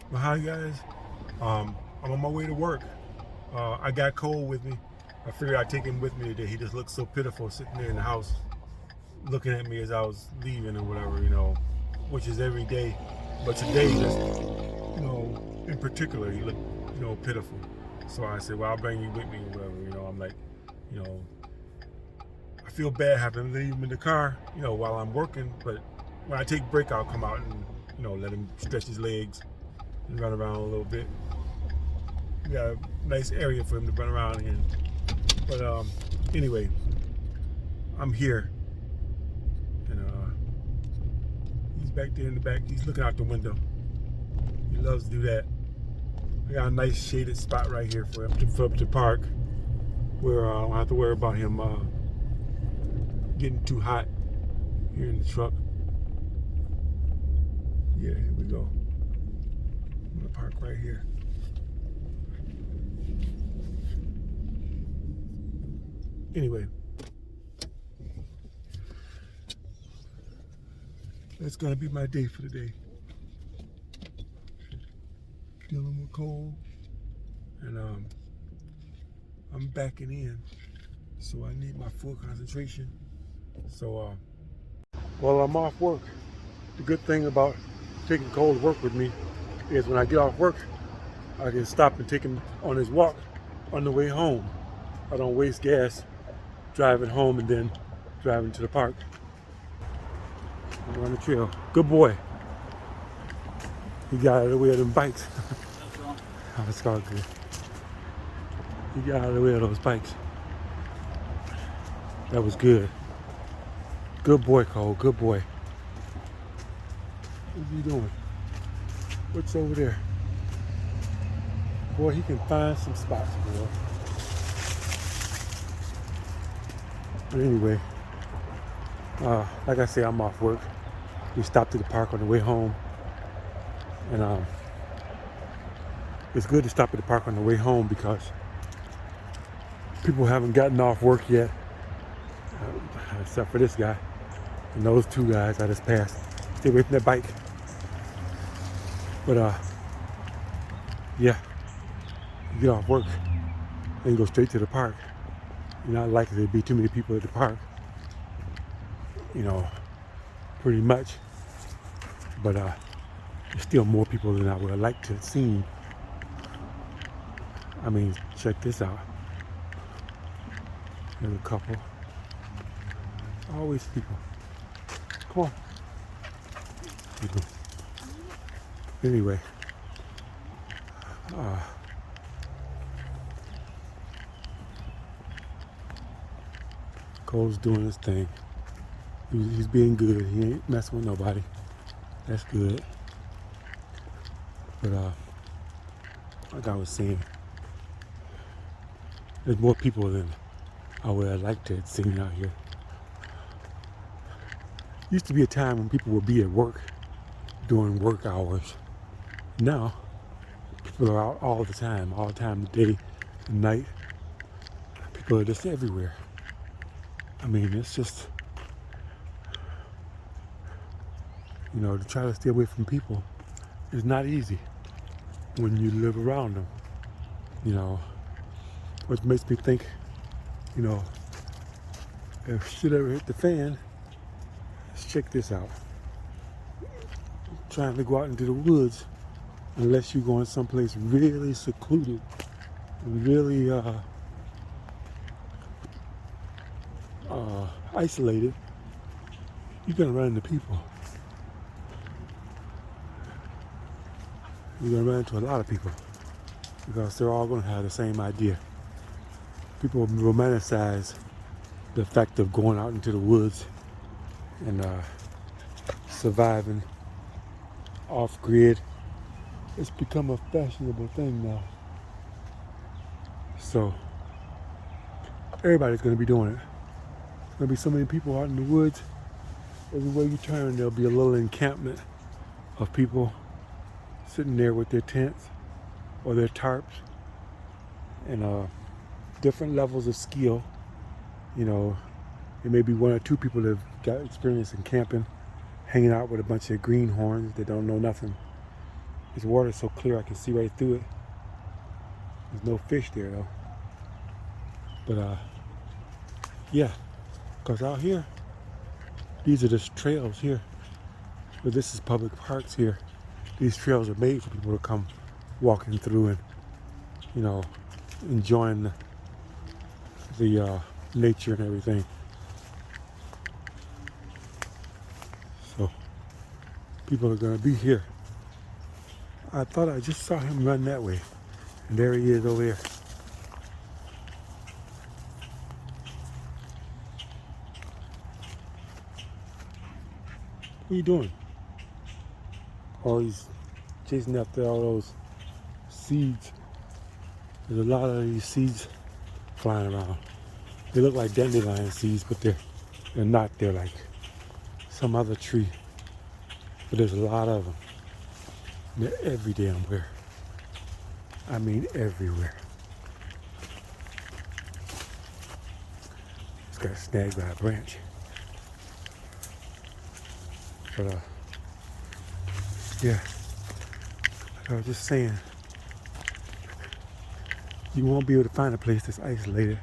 Well, hi guys. I'm on my way to work. I got Cole with me. I figured I'd take him with me today. He just looked so pitiful sitting there in the house, looking at me as I was leaving or whatever, which is every day. But today, just in particular, he looked, pitiful. So I said, well, I'll bring you with me or whatever. I'm like, you know, I feel bad having to leave him in the car, while I'm working. But when I take a break, I'll come out and, let him stretch his legs and run around a little bit. We got a nice area for him to run around in. But anyway, I'm here, and he's back there in the back. He's looking out the window. He loves to do that. I got a nice shaded spot right here for him to park, where I don't have to worry about him getting too hot here in the truck. Yeah, here we go. I'm gonna park right here. Anyway, that's gonna be my day for the day. Dealing with Cole, and I'm backing in, so I need my full concentration. So, well, I'm off work. The good thing about taking Cole to work with me is when I get off work, I can stop and take him on his walk on the way home. I don't waste gas driving home and then driving to the park. I'm on the trail. Good boy. He got out of the way of them bikes. That's all good. He got out of the way of those bikes. That was good. Good boy, Cole. Good boy. What's he doing? What's over there? Boy, he can find some spots, boy. But anyway, like I say, I'm off work. We stopped at the park on the way home. And it's good to stop at the park on the way home because people haven't gotten off work yet, except for this guy and those two guys I just passed. Stay away from that bike. But yeah, you get off work and you go straight to the park. You're not likely to be too many people at the park, pretty much. But there's still more people than I would have liked to have seen. I mean, check this out. There's a couple. Always people. Come on. People. Anyway. Cole's doing his thing. He's being good. He ain't messing with nobody. That's good. But like I was saying, there's more people than I would have liked to have seen out here. Used to be a time when people would be at work during work hours. Now, people are out all the time the day, the night. People are just everywhere. I mean, it's just, to try to stay away from people is not easy when you live around them. Which makes me think, if shit ever hit the fan, let's check this out. Trying to go out into the woods, unless you're going someplace really secluded, really isolated, you're gonna run into people. You're gonna run into a lot of people because they're all gonna have the same idea. People romanticize the fact of going out into the woods and surviving off grid. It's become a fashionable thing now. So everybody's gonna be doing it. There's gonna be so many people out in the woods. Everywhere you turn, there'll be a little encampment of people sitting there with their tents or their tarps and different levels of skill. There may be one or two people that have got experience in camping, hanging out with a bunch of greenhorns that don't know nothing. This water is so clear I can see right through it. There's no fish there though. But yeah, because out here, these are just trails here. But this is public parks here. These trails are made for people to come walking through and, you know, enjoying the nature and everything. So people are gonna be here. I thought I just saw him run that way, and there he is over there. What are you doing? Oh, he's chasing after all those seeds. There's a lot of these seeds flying around. They look like dandelion seeds, but they're not. They're like some other tree. But there's a lot of them. They're every damn where. I mean everywhere. Just got snagged by a branch. But yeah, like I was just saying, you won't be able to find a place that's isolated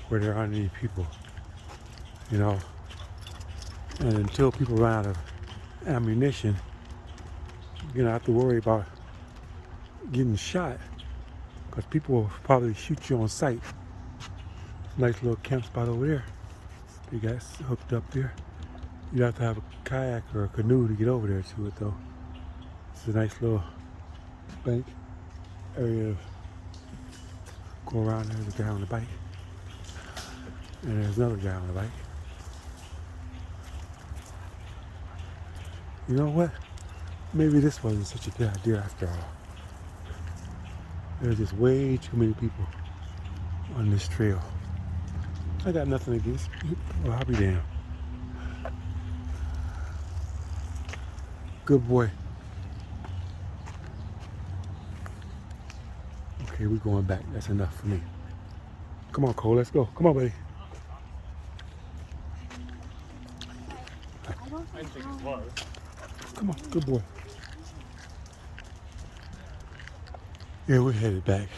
where there aren't any people, you know. And until people run out of ammunition, you're gonna have to worry about getting shot, because people will probably shoot you on sight. Nice little camp spot over there. They got hooked up there. You have to have a kayak or a canoe to get over there to it though. It's a nice little bank area. Go around there. There's a guy on the bike. And there's another guy on the bike. You know what? Maybe this wasn't such a good idea after all. There's just way too many people on this trail. I got nothing against people. Well, I'll be damned. Good boy. Okay, we're going back. That's enough for me. Come on, Cole, let's go. Come on, buddy. I don't think it was. Come on, good boy. Yeah, we're headed back.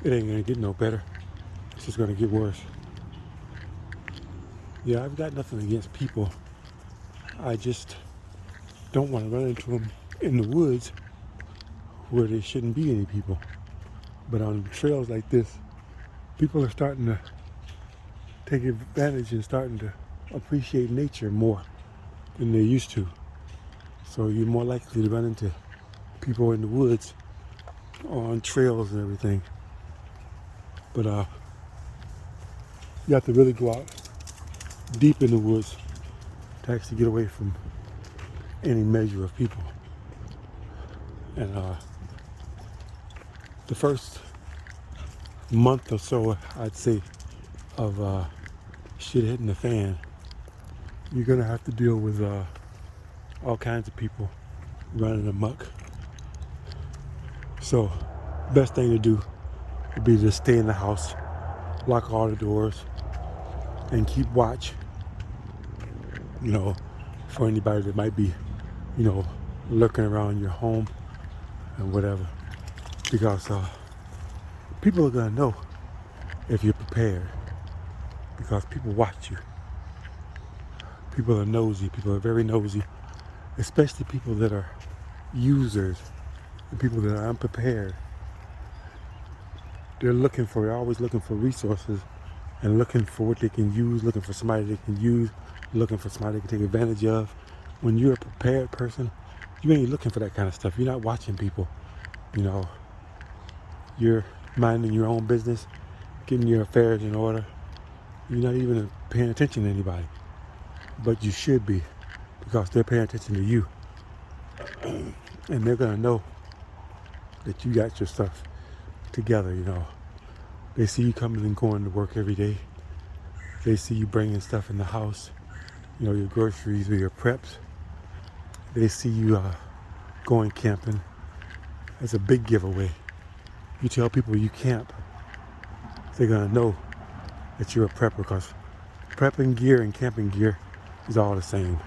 It ain't gonna get no better. It's just gonna get worse. Yeah, I've got nothing against people. I just don't want to run into them in the woods where there shouldn't be any people. But on trails like this, people are starting to take advantage and starting to appreciate nature more than they used to. So you're more likely to run into people in the woods on trails and everything. But you have to really go out deep in the woods to actually get away from any measure of people. And the first month or so, I'd say, of shit hitting the fan, you're gonna have to deal with all kinds of people running amok. So, best thing to do would be to stay in the house, lock all the doors, and keep watch, you know, for anybody that might be, you know, lurking around your home and whatever. Because people are gonna know if you're prepared, because people watch you. People are nosy. People are very nosy, especially people that are users and people that are unprepared. They're always looking for resources and looking for what they can use, looking for somebody they can use, looking for somebody they can take advantage of. When you're a prepared person, you ain't looking for that kind of stuff. You're not watching people, you know. You're minding your own business, getting your affairs in order. You're not even paying attention to anybody. But you should be, because they're paying attention to you. And they're gonna know that you got your stuff together, you know. They see you coming and going to work every day. They see you bringing stuff in the house, you know, your groceries or your preps. They see you going camping. That's a big giveaway. You tell people you camp, they're gonna know that you're a prepper, because prepping gear and camping gear is all the same.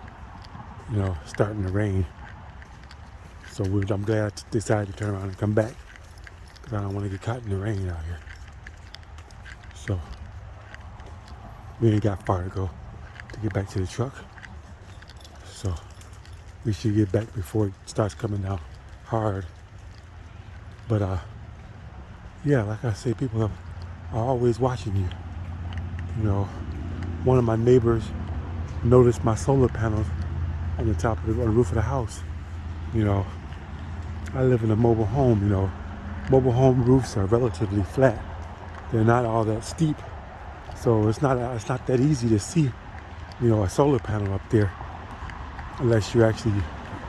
You know, starting to rain. So I'm glad I decided to turn around and come back because I don't want to get caught in the rain out here. So we ain't got far to go to get back to the truck. So we should get back before it starts coming down hard. But yeah, like I say, people are always watching you. You know, one of my neighbors noticed my solar panels on the top of on the roof of the house. You know, I live in a mobile home. You know, mobile home roofs are relatively flat. They're not all that steep, so it's not that easy to see, you know, a solar panel up there unless you're actually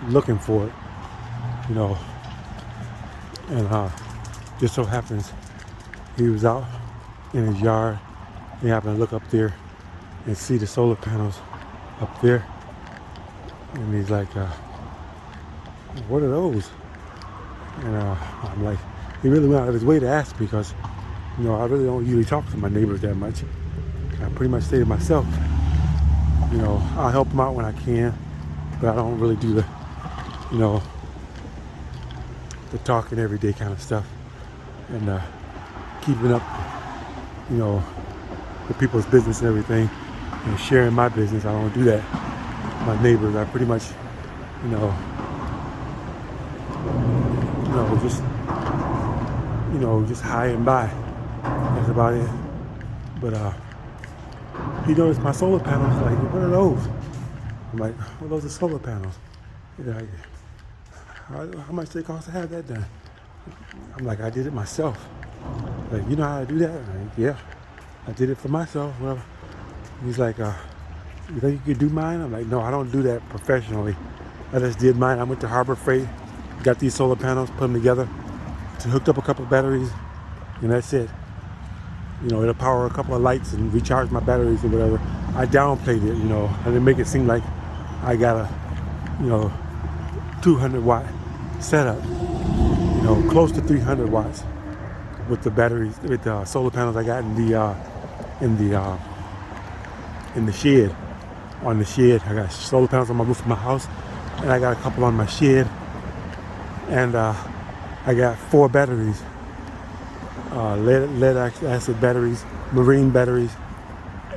looking for it. You know, and just so happens he was out in his yard. He happened to look up there and see the solar panels up there, and he's like, what are those? And I'm like, he really went out of his way to ask me because, you know, I really don't usually talk to my neighbors that much. I pretty much stay to myself. You know, I'll help them out when I can, but I don't really do the, you know, the talking everyday kind of stuff and keeping up, you know, with people's business and everything and sharing my business. I don't do that. My neighbors, I pretty much, you know, just high and by. That's about it. But he noticed my solar panels. Like, what are those? I'm like, well, those are solar panels. He's like, how much they cost to have that done? I'm like, I did it myself. Like, you know how to do that? I'm like, yeah, I did it for myself. Well, he's like, you think you could do mine? I'm like, no, I don't do that professionally. I just did mine. I went to Harbor Freight, got these solar panels, put them together, hooked up a couple of batteries, and that's it. You know, it'll power a couple of lights and recharge my batteries or whatever. I downplayed it, you know. I didn't make it seem like I got a, you know, 200 watt setup. You know, close to 300 watts with the batteries, with the solar panels I got in the shed. On the shed, I got solar panels on my roof of my house, and I got a couple on my shed, and I got 4 batteries. Lead acid batteries, marine batteries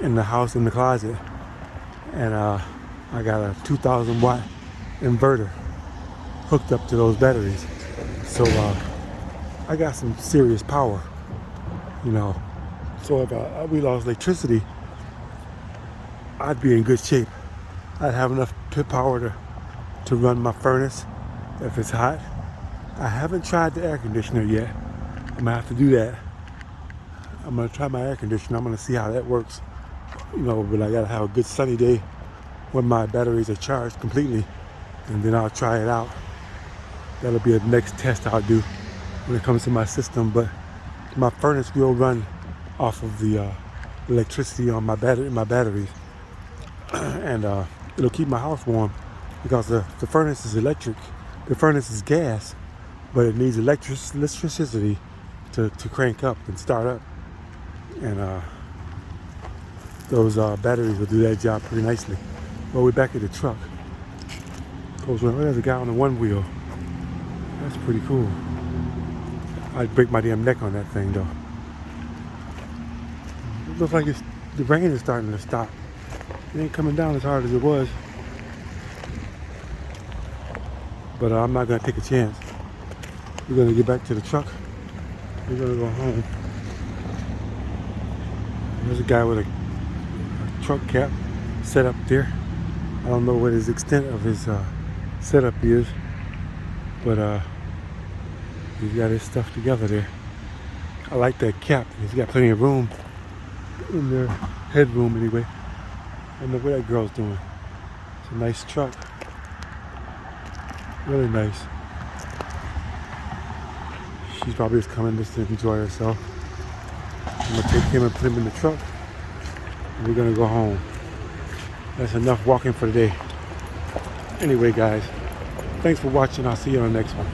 in the house, in the closet, and I got a 2,000 watt inverter hooked up to those batteries. So I got some serious power, you know. So if we lost electricity, I'd be in good shape. I'd have enough power to run my furnace if it's hot. I haven't tried the air conditioner yet. I'm gonna have to do that. I'm gonna try my air conditioner. I'm gonna see how that works. You know, but I gotta have a good sunny day when my batteries are charged completely, and then I'll try it out. That'll be the next test I'll do when it comes to my system. But my furnace will run off of the electricity on my batteries, and it'll keep my house warm because the furnace is electric. The furnace is gas, but it needs electricity to crank up and start up, and those batteries will do that job pretty nicely. Well, we're back at the truck. There's a guy on the one wheel. That's pretty cool. I'd break my damn neck on that thing though. It looks like the rain is starting to stop. It ain't coming down as hard as it was. But I'm not gonna take a chance. We're gonna get back to the truck. We're gonna go home. There's a guy with a truck cap set up there. I don't know what his extent of his setup is, but he's got his stuff together there. I like that cap. He's got plenty of room in their headroom anyway. I don't know what that girl's doing. It's a nice truck. Really nice. She's probably just coming just to enjoy herself. I'm gonna take him and put him in the truck, and we're gonna go home. That's enough walking for the day. Anyway, guys, thanks for watching. I'll see you on the next one.